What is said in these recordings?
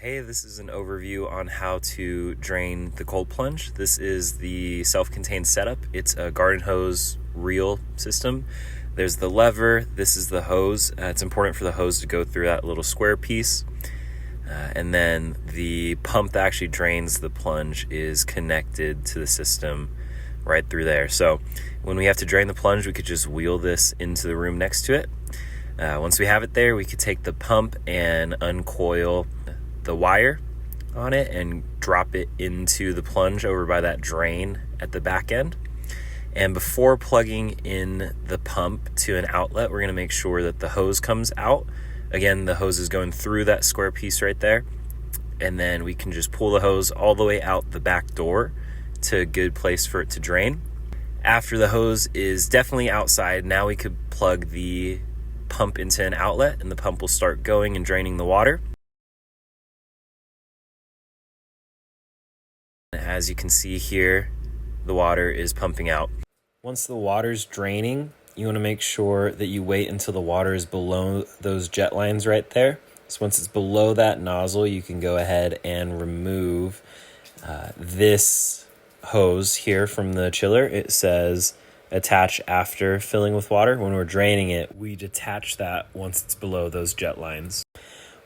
Hey, this is an overview on how to drain the cold plunge. This is the self-contained setup. It's a garden hose reel system. There's the lever. This is the hose. It's important for the hose to go through that little square piece. And then the pump that actually drains the plunge is connected to the system right through there. So when we have to drain the plunge, we could just wheel this into the room next to it. Once we have it there, we could take the pump and uncoil the wire on it and drop it into the plunge over by that drain at the back end. And before plugging in the pump to an outlet, we're going to make sure that the hose comes out. Again, the hose is going through that square piece right there. And then we can just pull the hose all the way out the back door to a good place for it to drain. After the hose is definitely outside, now we could plug the pump into an outlet and the pump will start going and draining the water. As you can see here, the water is pumping out. Once the water's draining, you want to make sure that you wait until the water is below those jet lines right there. So once it's below that nozzle, you can go ahead and remove this hose here from the chiller. It says attach after filling with water. When we're draining it, we detach that once it's below those jet lines.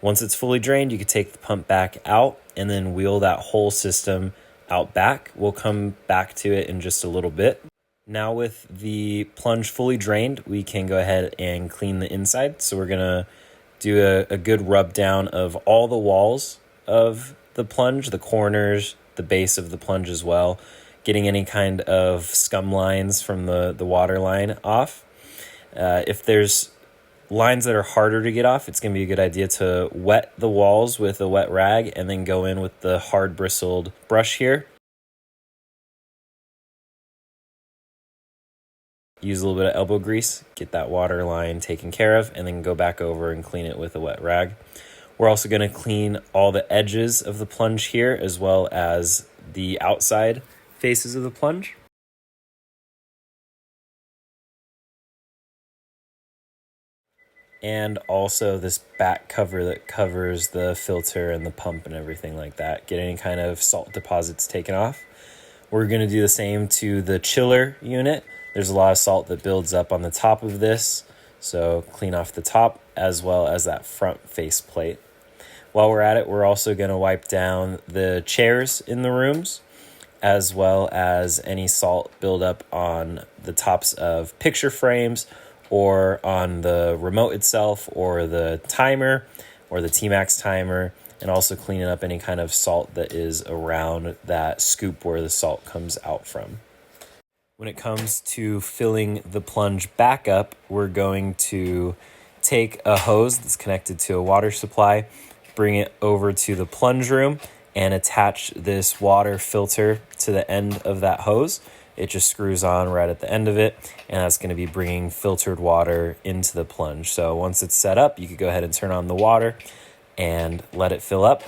Once it's fully drained, you can take the pump back out and then wheel that whole system out back. We'll come back to it in just a little bit. Now with the plunge fully drained, we can go ahead and clean the inside. So we're gonna do a good rub down of all the walls of the plunge, the corners, the base of the plunge as well, getting any kind of scum lines from the water line off. If there's lines that are harder to get off, it's going to be a good idea to wet the walls with a wet rag and then go in with the hard bristled brush here. Use a little bit of elbow grease, get that water line taken care of, and then go back over and clean it with a wet rag. We're also going to clean all the edges of the plunge here as well as the outside faces of the plunge. And also this back cover that covers the filter and the pump and everything like that. Get any kind of salt deposits taken off. We're going to do the same to the chiller unit. There's a lot of salt that builds up on the top of this, so clean off the top as well as that front face plate. While we're at it, we're also going to wipe down the chairs in the rooms as well as any salt buildup on the tops of picture frames or on the remote itself or the timer or the T-Max timer, and also cleaning up any kind of salt that is around that scoop where the salt comes out from. When it comes to filling the plunge back up, we're going to take a hose that's connected to a water supply, bring it over to the plunge room, and attach this water filter to the end of that hose. It just screws on right at the end of it, and that's going to be bringing filtered water into the plunge. So once it's set up, you could go ahead and turn on the water and let it fill up.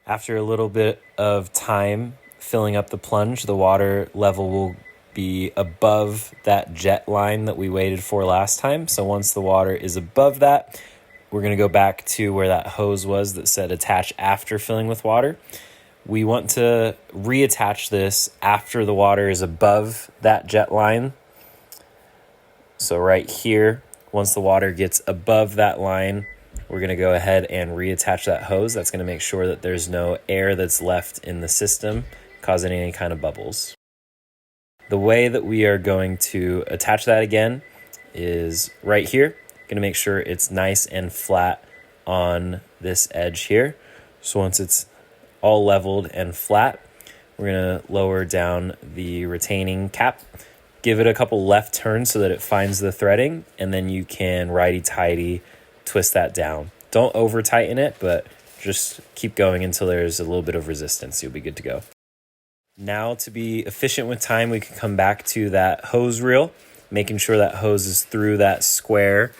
After a little bit of time filling up the plunge, the water level will be above that jet line that we waited for last time. So once the water is above that, we're going to go back to where that hose was that said attach after filling with water. We want to reattach this after the water is above that jet line. So right here, once the water gets above that line, we're going to go ahead and reattach that hose. That's going to make sure that there's no air that's left in the system causing any kind of bubbles. The way that we are going to attach that again is right here. Going to make sure it's nice and flat on this edge here. So once it's all leveled and flat, we're going to lower down the retaining cap, give it a couple left turns so that it finds the threading, and then you can righty-tighty twist that down. Don't over tighten it, but just keep going until there's a little bit of resistance. You'll be good to go. Now, to be efficient with time, we can come back to that hose reel, making sure that hose is through that square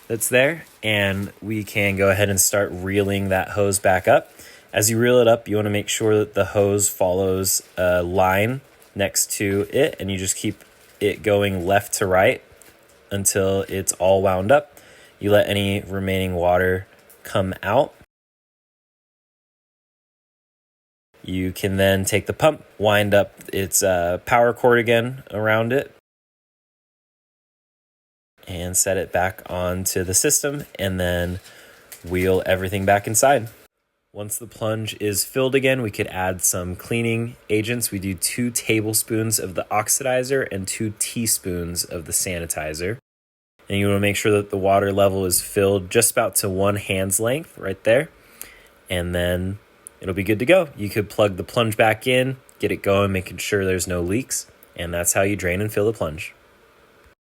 that's there, and we can go ahead and start reeling that hose back up. As you reel it up, you want to make sure that the hose follows a line next to it, and you just keep it going left to right until it's all wound up. You let any remaining water come out, You can then take the pump, wind up its power cord again around it, and set it back onto the system, and then wheel everything back inside. Once the plunge is filled again, we could add some cleaning agents. We do 2 tablespoons of the oxidizer and 2 teaspoons of the sanitizer. And you want to make sure that the water level is filled just about to 1 hand's length right there. And then it'll be good to go. You could plug the plunge back in, get it going, making sure there's no leaks. And that's how you drain and fill the plunge.